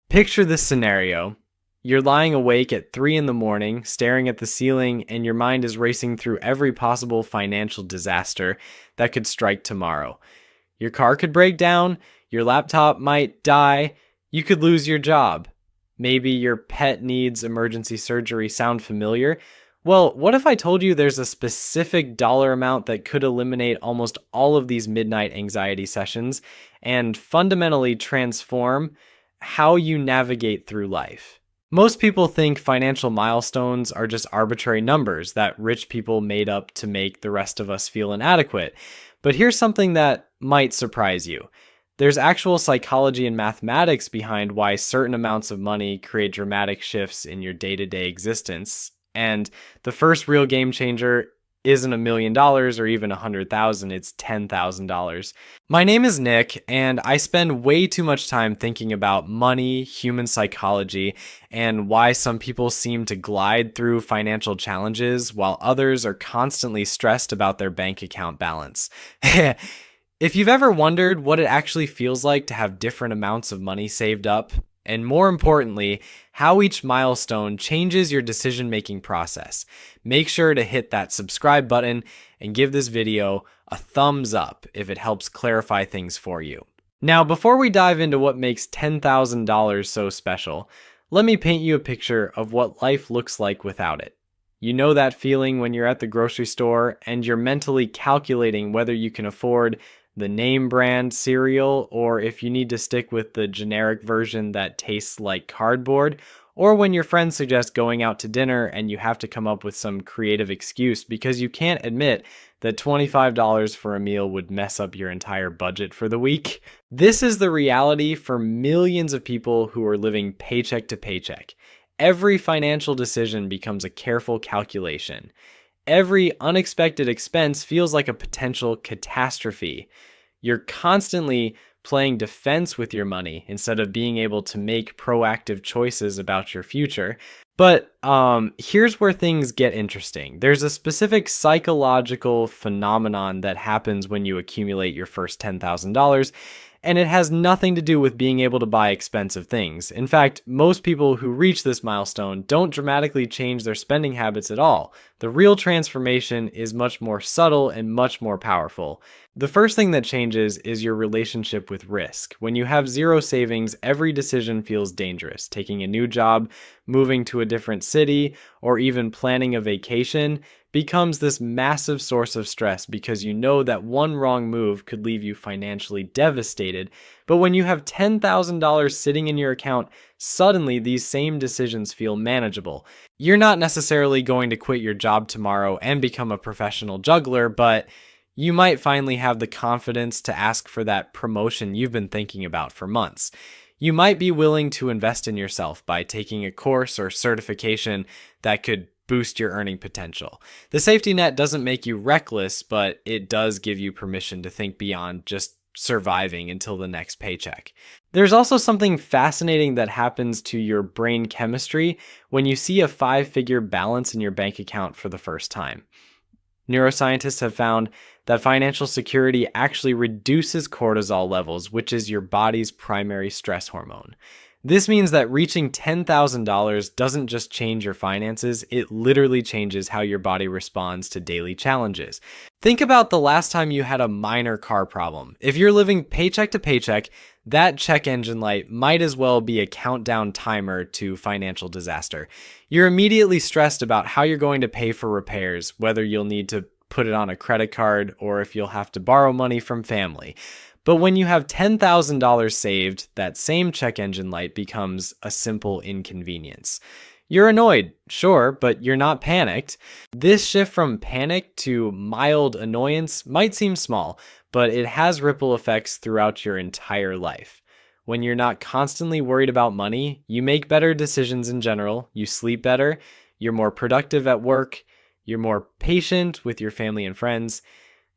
Picture this scenario. You're lying awake at 3 in the morning, staring at the ceiling, and your mind is racing through every possible financial disaster that could strike tomorrow. Your car could break down, your laptop might die, you could lose your job. Maybe your pet needs emergency surgery. Sound familiar? Well, what if I told you there's a specific dollar amount that could eliminate almost all of these midnight anxiety sessions and fundamentally transform how you navigate through life? Most people think financial milestones are just arbitrary numbers that rich people made up to make the rest of us feel inadequate. But here's something that might surprise you. There's actual psychology and mathematics behind why certain amounts of money create dramatic shifts in your day-to-day existence. And the first real game changer isn't $1 million or even 100,000, it's $10,000. My name is Nick, and I spend way too much time thinking about money, human psychology, and why some people seem to glide through financial challenges while others are constantly stressed about their bank account balance. If you've ever wondered what it actually feels like to have different amounts of money saved up, and more importantly, how each milestone changes your decision-making process, make sure to hit that subscribe button and give this video a thumbs up if it helps clarify things for you. Now, before we dive into what makes $10,000 so special, let me paint you a picture of what life looks like without it. You know that feeling when you're at the grocery store and you're mentally calculating whether you can afford the name brand cereal, or if you need to stick with the generic version that tastes like cardboard, or when your friends suggest going out to dinner and you have to come up with some creative excuse because you can't admit that $25 for a meal would mess up your entire budget for the week. This is the reality for millions of people who are living paycheck to paycheck. Every financial decision becomes a careful calculation. Every unexpected expense feels like a potential catastrophe. You're constantly playing defense with your money instead of being able to make proactive choices about your future. But here's where things get interesting. There's a specific psychological phenomenon that happens when you accumulate your first $10,000. And it has nothing to do with being able to buy expensive things. In fact, most people who reach this milestone don't dramatically change their spending habits at all. The real transformation is much more subtle and much more powerful. The first thing that changes is your relationship with risk. When you have zero savings, every decision feels dangerous. Taking a new job, moving to a different city, or even planning a vacation becomes this massive source of stress because you know that one wrong move could leave you financially devastated. But when you have $10,000 sitting in your account, suddenly these same decisions feel manageable. You're not necessarily going to quit your job tomorrow and become a professional juggler, but you might finally have the confidence to ask for that promotion you've been thinking about for months. You might be willing to invest in yourself by taking a course or certification that could boost your earning potential. The safety net doesn't make you reckless, but it does give you permission to think beyond just surviving until the next paycheck. There's also something fascinating that happens to your brain chemistry when you see a 5-figure balance in your bank account for the first time. Neuroscientists have found that financial security actually reduces cortisol levels, which is your body's primary stress hormone. This means that reaching $10,000 doesn't just change your finances, it literally changes how your body responds to daily challenges. Think about the last time you had a minor car problem. If you're living paycheck to paycheck, that check engine light might as well be a countdown timer to financial disaster. You're immediately stressed about how you're going to pay for repairs, whether you'll need to put it on a credit card or if you'll have to borrow money from family. But when you have $10,000 saved, that same check engine light becomes a simple inconvenience. You're annoyed, sure, but you're not panicked. This shift from panic to mild annoyance might seem small, but it has ripple effects throughout your entire life. When you're not constantly worried about money, you make better decisions in general, you sleep better, you're more productive at work, you're more patient with your family and friends.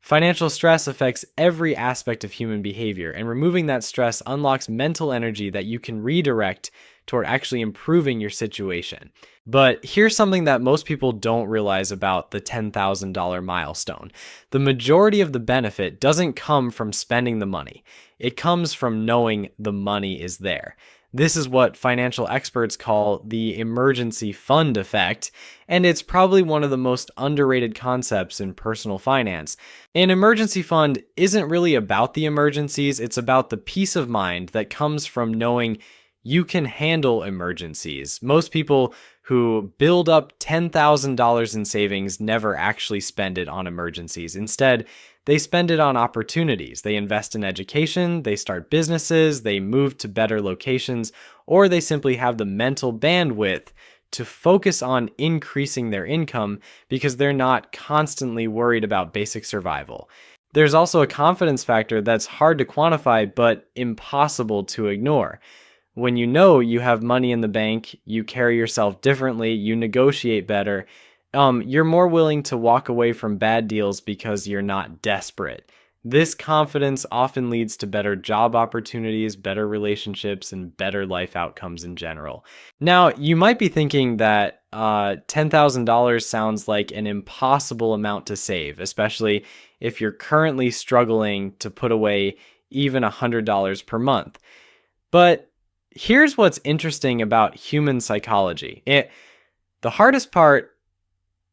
Financial stress affects every aspect of human behavior, and removing that stress unlocks mental energy that you can redirect toward actually improving your situation. But here's something that most people don't realize about the $10,000 milestone. The majority of the benefit doesn't come from spending the money. It comes from knowing the money is there. This is what financial experts call the emergency fund effect, and it's probably one of the most underrated concepts in personal finance. An emergency fund isn't really about the emergencies, it's about the peace of mind that comes from knowing you can handle emergencies. Most people who build up $10,000 in savings never actually spend it on emergencies. Instead, they spend it on opportunities. They invest in education, they start businesses, they move to better locations, or they simply have the mental bandwidth to focus on increasing their income because they're not constantly worried about basic survival. There's also a confidence factor that's hard to quantify but impossible to ignore. When you know you have money in the bank, you carry yourself differently, you negotiate better, you're more willing to walk away from bad deals because you're not desperate. This confidence often leads to better job opportunities, better relationships, and better life outcomes in general. Now, you might be thinking that $10,000 sounds like an impossible amount to save, especially if you're currently struggling to put away even $100 per month. But here's what's interesting about human psychology. The hardest part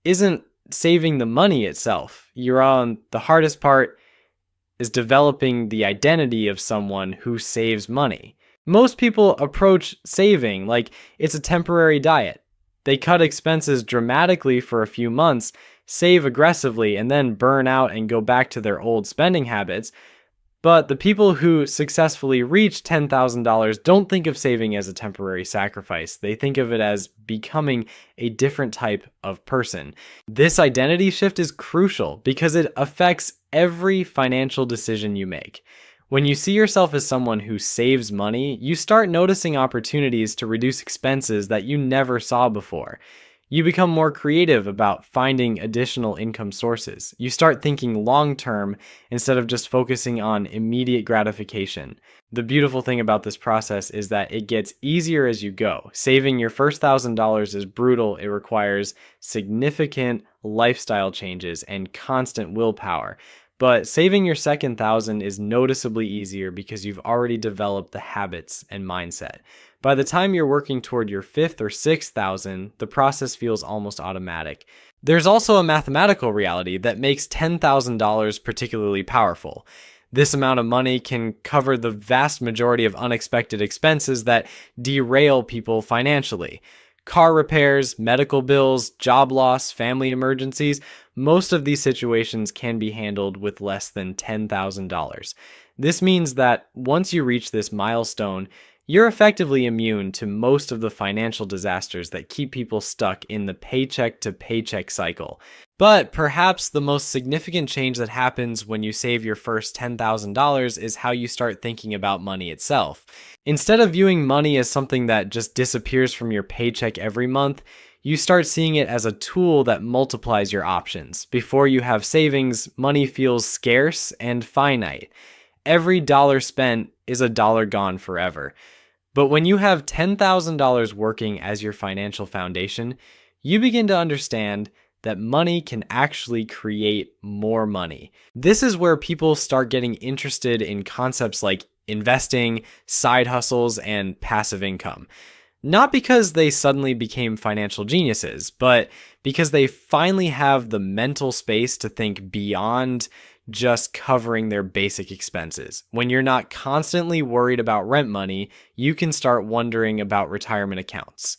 isn't saving the money itself. The hardest part is developing the identity of someone who saves money. Most people approach saving like it's a temporary diet. They cut expenses dramatically for a few months, save aggressively, and then burn out and go back to their old spending habits. But the people who successfully reach $10,000 don't think of saving as a temporary sacrifice. They think of it as becoming a different type of person. This identity shift is crucial because it affects every financial decision you make. When you see yourself as someone who saves money, you start noticing opportunities to reduce expenses that you never saw before. You become more creative about finding additional income sources. You start thinking long-term instead of just focusing on immediate gratification. The beautiful thing about this process is that it gets easier as you go. Saving your first $1,000 is brutal. It requires significant lifestyle changes and constant willpower. But saving your second $1,000 is noticeably easier because you've already developed the habits and mindset. By the time you're working toward your fifth or sixth $1,000, the process feels almost automatic. There's also a mathematical reality that makes $10,000 particularly powerful. This amount of money can cover the vast majority of unexpected expenses that derail people financially. Car repairs, medical bills, job loss, family emergencies, most of these situations can be handled with less than $10,000. This means that once you reach this milestone, you're effectively immune to most of the financial disasters that keep people stuck in the paycheck to paycheck cycle. But perhaps the most significant change that happens when you save your first $10,000 is how you start thinking about money itself. Instead of viewing money as something that just disappears from your paycheck every month, you start seeing it as a tool that multiplies your options. Before you have savings, money feels scarce and finite. Every dollar spent is a dollar gone forever. But when you have $10,000 working as your financial foundation, you begin to understand that money can actually create more money. This is where people start getting interested in concepts like investing, side hustles, and passive income. Not because they suddenly became financial geniuses, but because they finally have the mental space to think beyond just covering their basic expenses. When you're not constantly worried about rent money, you can start wondering about retirement accounts.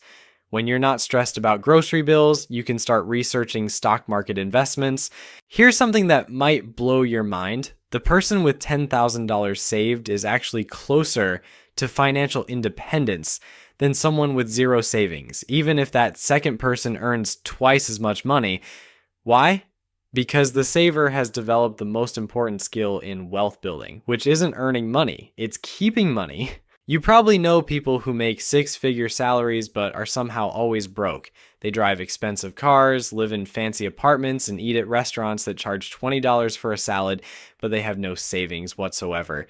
When you're not stressed about grocery bills, you can start researching stock market investments. Here's something that might blow your mind. The person with $10,000 saved is actually closer to financial independence than someone with zero savings, even if that second person earns twice as much money. Why? Because the saver has developed the most important skill in wealth building, which isn't earning money, it's keeping money. You probably know people who make six-figure salaries but are somehow always broke. They drive expensive cars, live in fancy apartments, and eat at restaurants that charge $20 for a salad, but they have no savings whatsoever.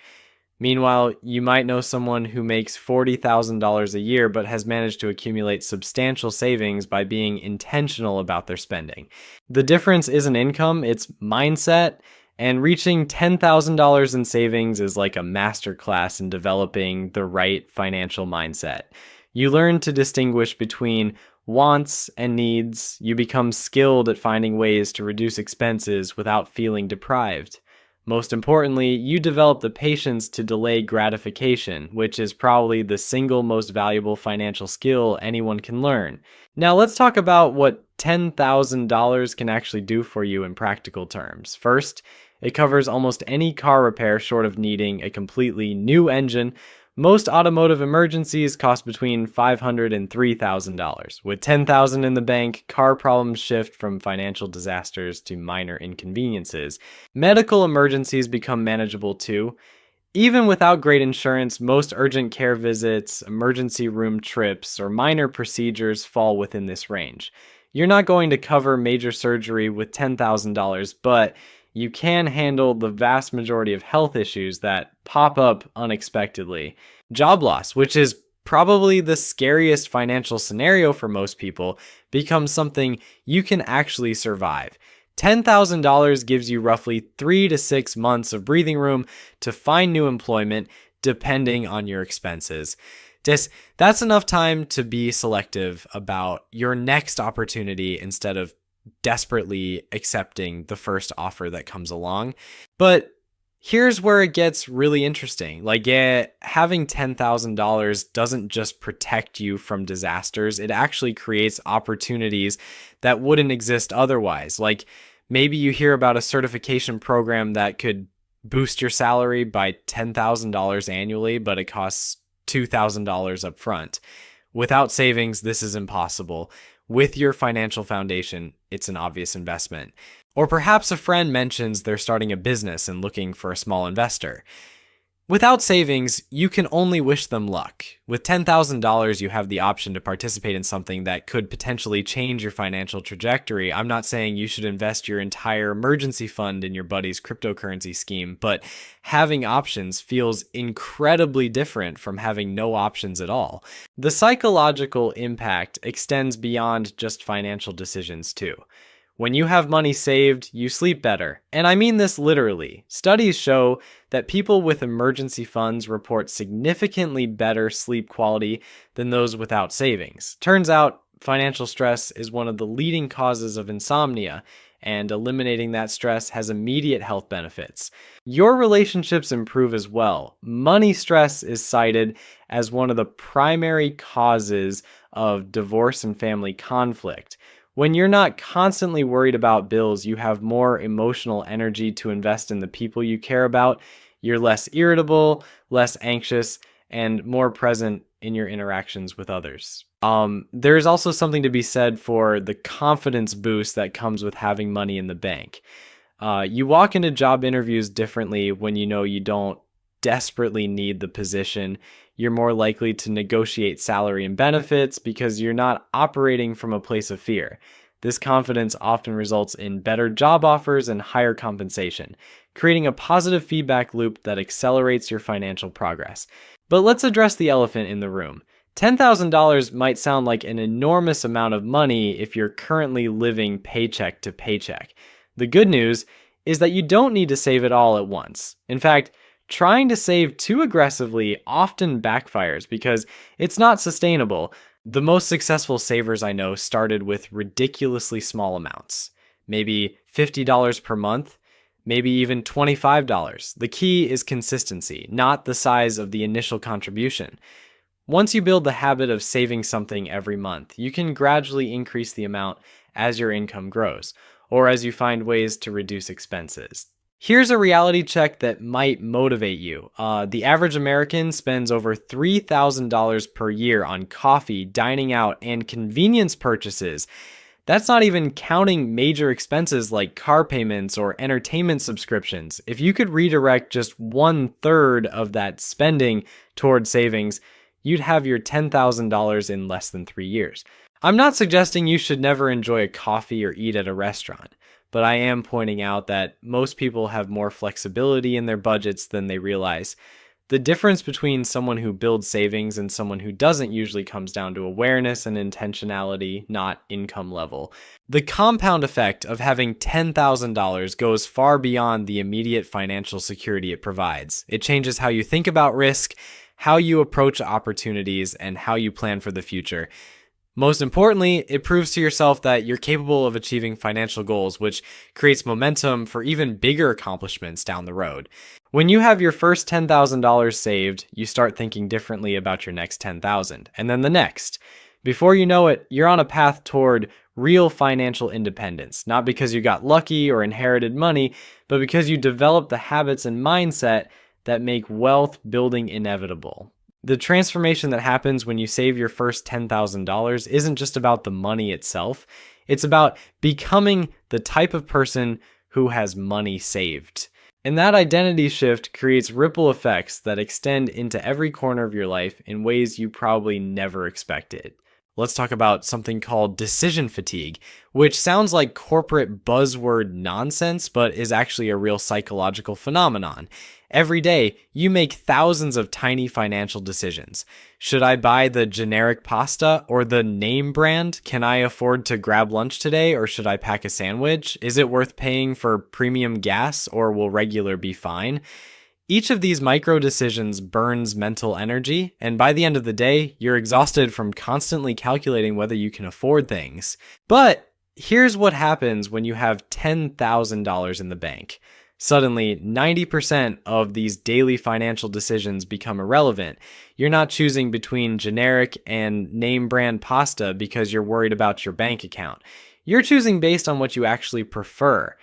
Meanwhile, you might know someone who makes $40,000 a year but has managed to accumulate substantial savings by being intentional about their spending. The difference isn't income, it's mindset, And reaching $10,000 in savings is like a masterclass in developing the right financial mindset. You learn to distinguish between wants and needs. You become skilled at finding ways to reduce expenses without feeling deprived. Most importantly, you develop the patience to delay gratification, which is probably the single most valuable financial skill anyone can learn. Now let's talk about what $10,000 can actually do for you in practical terms. First, it covers almost any car repair short of needing a completely new engine. Most automotive emergencies cost between $500 and $3,000. With $10,000 in the bank, car problems shift from financial disasters to minor inconveniences. Medical emergencies become manageable too. Even without great insurance, most urgent care visits, emergency room trips, or minor procedures fall within this range. You're not going to cover major surgery with $10,000, but you can handle the vast majority of health issues that pop up unexpectedly. Job loss, which is probably the scariest financial scenario for most people, becomes something you can actually survive. $10,000 gives you roughly 3 to 6 months of breathing room to find new employment, depending on your expenses. That's enough time to be selective about your next opportunity instead of desperately accepting the first offer that comes along. But here's where it gets really interesting. Having $10,000 doesn't just protect you from disasters. It actually creates opportunities that wouldn't exist otherwise. Like maybe you hear about a certification program that could boost your salary by $10,000 annually, but it costs $2,000 up front. Without savings, this is impossible. With your financial foundation, it's an obvious investment. Or perhaps a friend mentions they're starting a business and looking for a small investor. Without savings, you can only wish them luck. With $10,000, you have the option to participate in something that could potentially change your financial trajectory. I'm not saying you should invest your entire emergency fund in your buddy's cryptocurrency scheme, but having options feels incredibly different from having no options at all. The psychological impact extends beyond just financial decisions too. When you have money saved, you sleep better. And I mean this literally. Studies show that people with emergency funds report significantly better sleep quality than those without savings. Turns out, financial stress is one of the leading causes of insomnia, and eliminating that stress has immediate health benefits. Your relationships improve as well. Money stress is cited as one of the primary causes of divorce and family conflict. When you're not constantly worried about bills, you have more emotional energy to invest in the people you care about. You're less irritable, less anxious, and more present in your interactions with others. There's also something to be said for the confidence boost that comes with having money in the bank. You walk into job interviews differently when you know you don't desperately need the position. You're more likely to negotiate salary and benefits because you're not operating from a place of fear. This confidence often results in better job offers and higher compensation, creating a positive feedback loop that accelerates your financial progress. But let's address the elephant in the room. $10,000 might sound like an enormous amount of money if you're currently living paycheck to paycheck. The good news is that you don't need to save it all at once. In fact, trying to save too aggressively often backfires because it's not sustainable. The most successful savers I know started with ridiculously small amounts, maybe $50 per month, maybe even $25. The key is consistency, not the size of the initial contribution. Once you build the habit of saving something every month, you can gradually increase the amount as your income grows, or as you find ways to reduce expenses. Here's a reality check that might motivate you. The average American spends over $3,000 per year on coffee, dining out, and convenience purchases. That's not even counting major expenses like car payments or entertainment subscriptions. If you could redirect just 1/3 of that spending toward savings, you'd have your $10,000 in less than 3 years. I'm not suggesting you should never enjoy a coffee or eat at a restaurant, but I am pointing out that most people have more flexibility in their budgets than they realize. The difference between someone who builds savings and someone who doesn't usually comes down to awareness and intentionality, not income level. The compound effect of having $10,000 goes far beyond the immediate financial security it provides. It changes how you think about risk, how you approach opportunities, and how you plan for the future. Most importantly, it proves to yourself that you're capable of achieving financial goals, which creates momentum for even bigger accomplishments down the road. When you have your first $10,000 saved, you start thinking differently about your next $10,000, and then the next. Before you know it, you're on a path toward real financial independence, not because you got lucky or inherited money, but because you developed the habits and mindset that make wealth building inevitable. The transformation that happens when you save your first $10,000 isn't just about the money itself. It's about becoming the type of person who has money saved. And that identity shift creates ripple effects that extend into every corner of your life in ways you probably never expected. Let's talk about something called decision fatigue, which sounds like corporate buzzword nonsense, but is actually a real psychological phenomenon. Every day, you make thousands of tiny financial decisions. Should I buy the generic pasta or the name brand? Can I afford to grab lunch today, or should I pack a sandwich? Is it worth paying for premium gas, or will regular be fine? Each of these micro decisions burns mental energy, and by the end of the day, you're exhausted from constantly calculating whether you can afford things. But here's what happens when you have $10,000 in the bank. Suddenly, 90% of these daily financial decisions become irrelevant. You're not choosing between generic and name brand pasta because you're worried about your bank account. You're choosing based on what you actually prefer.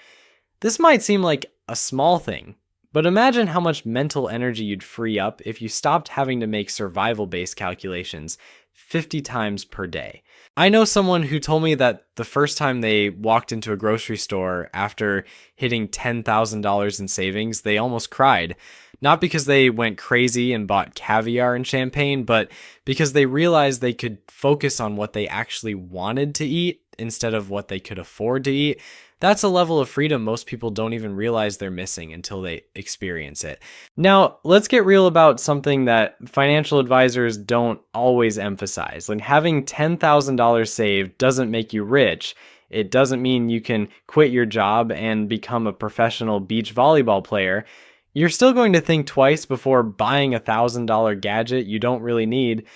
This might seem like a small thing, but imagine how much mental energy you'd free up if you stopped having to make survival-based calculations 50 times per day. I know someone who told me that the first time they walked into a grocery store after hitting $10,000 in savings, they almost cried. Not because they went crazy and bought caviar and champagne, but because they realized they could focus on what they actually wanted to eat instead of what they could afford to eat. That's a level of freedom most people don't even realize they're missing until they experience it. Now, let's get real about something that financial advisors don't always emphasize. Like, having $10,000 saved doesn't make you rich. It doesn't mean you can quit your job and become a professional beach volleyball player. You're still going to think twice before buying a $1,000 gadget you don't really need.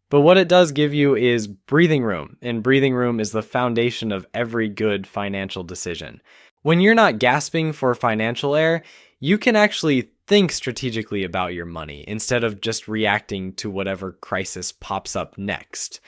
But what it does give you is breathing room, and breathing room is the foundation of every good financial decision. When you're not gasping for financial air, you can actually think strategically about your money instead of just reacting to whatever crisis pops up next.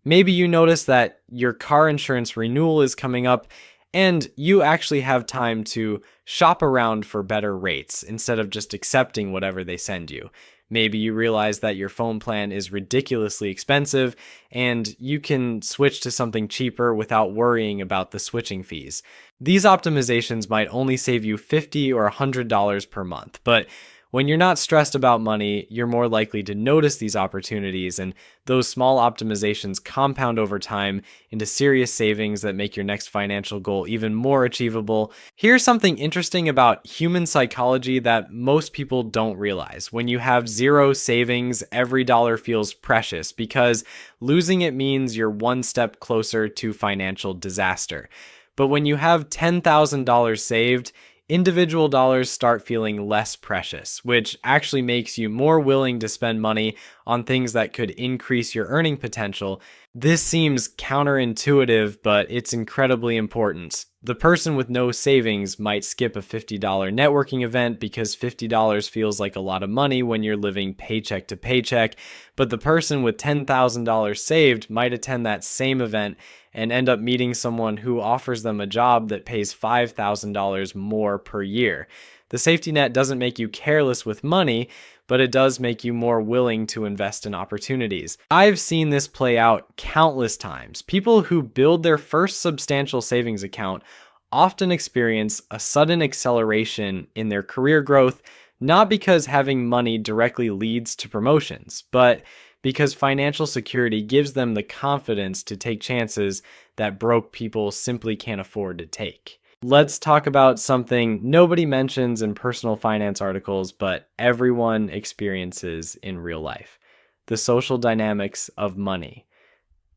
Maybe you notice that your car insurance renewal is coming up and you actually have time to shop around for better rates instead of just accepting whatever they send you. Maybe you realize that your phone plan is ridiculously expensive and you can switch to something cheaper without worrying about the switching fees. These optimizations might only save you $50 or $100 per month, but when you're not stressed about money, you're more likely to notice these opportunities, and those small optimizations compound over time into serious savings that make your next financial goal even more achievable. Here's something interesting about human psychology that most people don't realize. When you have zero savings, every dollar feels precious because losing it means you're one step closer to financial disaster. But when you have $10,000 saved, individual dollars start feeling less precious, which actually makes you more willing to spend money on things that could increase your earning potential. This seems counterintuitive, but it's incredibly important. The person with no savings might skip a $50 networking event because $50 feels like a lot of money when you're living paycheck to paycheck, but the person with $10,000 saved might attend that same event and end up meeting someone who offers them a job that pays $5,000 more per year. The safety net doesn't make you careless with money, but it does make you more willing to invest in opportunities. I've seen this play out countless times. People who build their first substantial savings account often experience a sudden acceleration in their career growth, not because having money directly leads to promotions, but because financial security gives them the confidence to take chances that broke people simply can't afford to take. Let's talk about something nobody mentions in personal finance articles, but everyone experiences in real life: the social dynamics of money.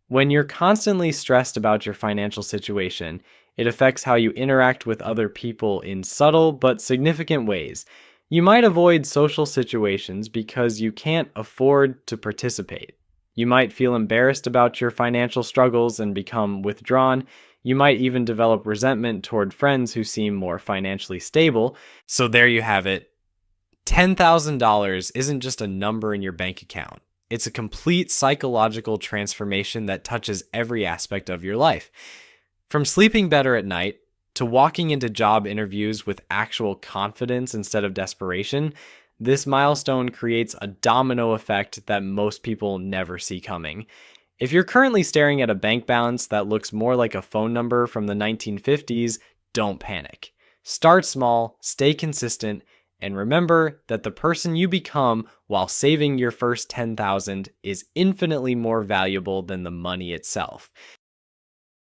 When you're constantly stressed about your financial situation, it affects how you interact with other people in subtle but significant ways. You might avoid social situations because you can't afford to participate. You might feel embarrassed about your financial struggles and become withdrawn. You might even develop resentment toward friends who seem more financially stable. So there you have it. $10,000 isn't just a number in your bank account. It's a complete psychological transformation that touches every aspect of your life. From sleeping better at night to walking into job interviews with actual confidence instead of desperation, this milestone creates a domino effect that most people never see coming. If you're currently staring at a bank balance that looks more like a phone number from the 1950s, don't panic. Start small, stay consistent, and remember that the person you become while saving your first 10,000 is infinitely more valuable than the money itself.